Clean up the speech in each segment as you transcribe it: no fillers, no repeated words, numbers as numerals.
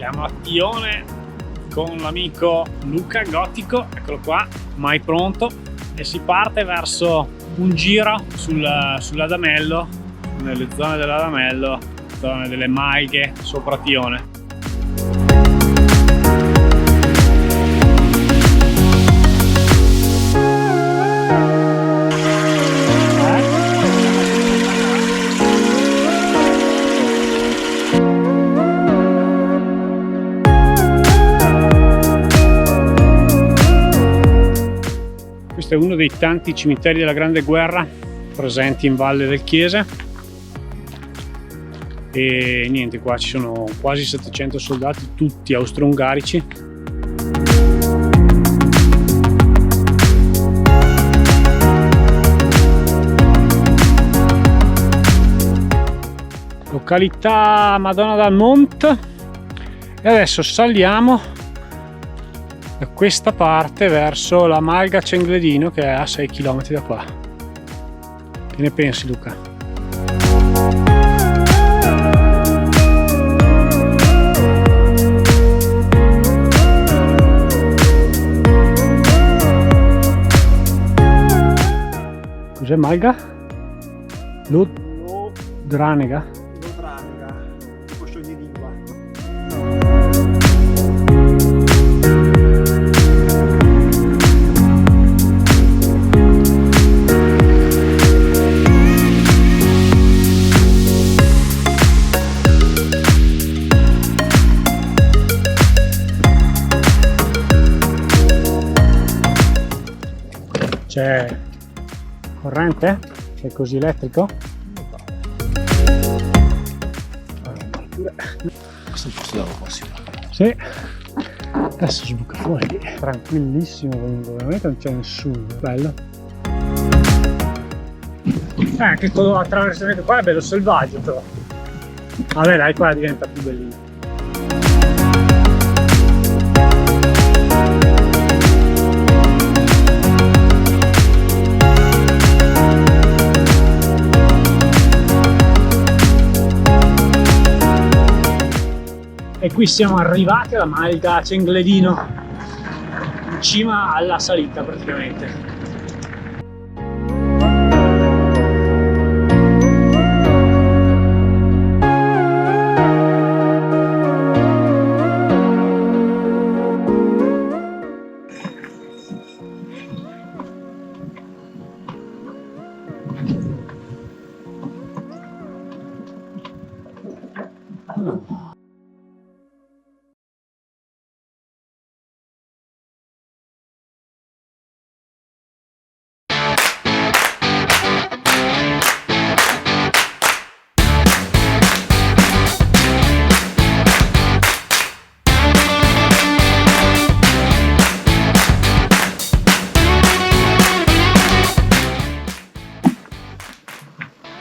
Siamo a Tione con l'amico Luca Gotico, eccolo qua, mai pronto, e si parte verso un giro sull'Adamello, nelle zone dell'Adamello, zone delle Maighe sopra Tione. Questo è uno dei tanti cimiteri della Grande Guerra presenti in Valle del Chiese e niente, qua ci sono quasi 700 soldati, tutti austro-ungarici. Località Madonna dal Mont, e adesso saliamo da questa parte verso la Malga Cengledino, che è a 6 km da qua. Che ne pensi, Luca? Cos'è Malga? Lodranega? Lodranega, tipo scioglilingua. C'è corrente? È così elettrico? Questo è il posto della prossima. Sì. Adesso sbuca fuori. Tranquillissimo comunque, veramente non c'è nessuno. Bello. Anche quello attraversamento qua è bello selvaggio però. Vabbè dai, qua diventa più bellino. E qui siamo arrivati alla Malga Cengledino, in cima alla salita praticamente.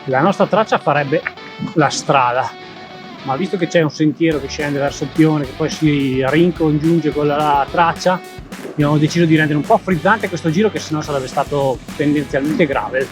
La nostra traccia farebbe la strada, ma visto che c'è un sentiero che scende verso Tione, che poi si ricongiunge con la traccia, abbiamo deciso di rendere un po' frizzante questo giro, che sennò sarebbe stato tendenzialmente gravel.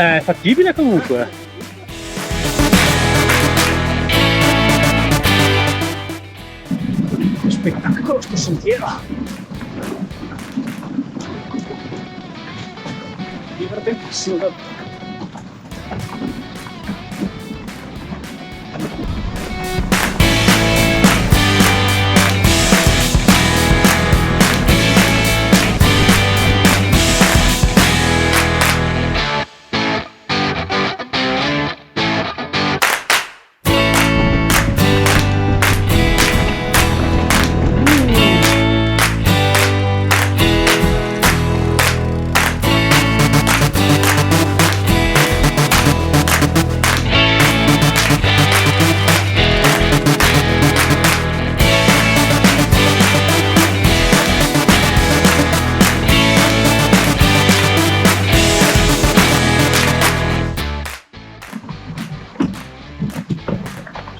è fattibile comunque. Spettacolo sto sentiero. Divertentissimo davvero.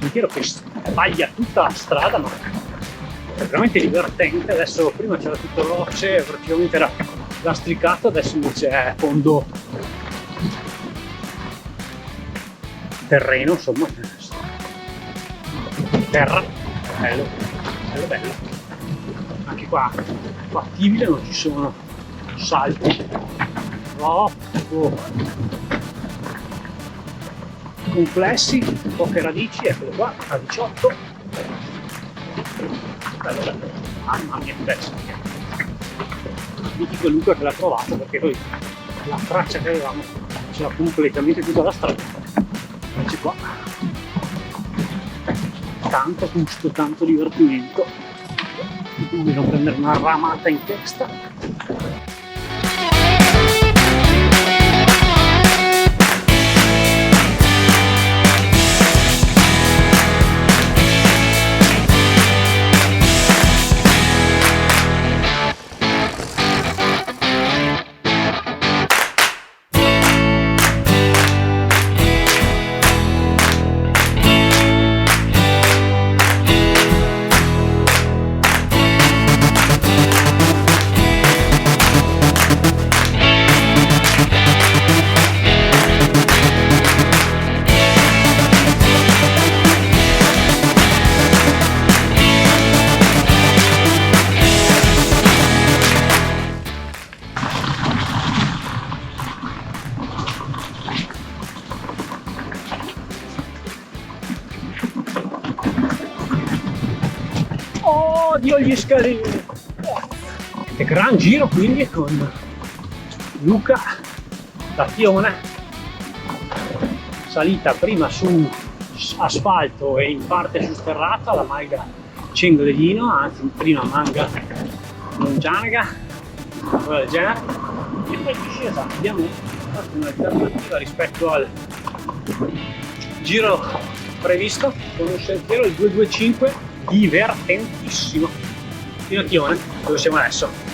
Sentiero che sbaglia tutta la strada, ma è veramente divertente. Adesso prima c'era tutto rocce, praticamente era lastricato, adesso invece è fondo terreno, insomma, terra, bello, bello, bello. Anche qua fattibile, non ci sono salti troppo complessi, poche radici, eccolo qua, a 18. Bello, bello. Mamma mia, adesso mitico Luca che l'ha trovato, perché poi la traccia che avevamo c'era completamente tutta la strada. Invece qua tanto gusto, tanto divertimento. Quindi non prendere una ramata in testa. Odio gli scalini! E gran giro quindi con Luca da Tione, salita prima su asfalto e in parte su sterrata, la Malga Cingolino, anzi prima Manga Longianaga, quella del genere, e poi discesa abbiamo fatto un'alternativa rispetto al giro previsto con un sentiero il 225 divertentissimo fino a Tione, dove siamo adesso.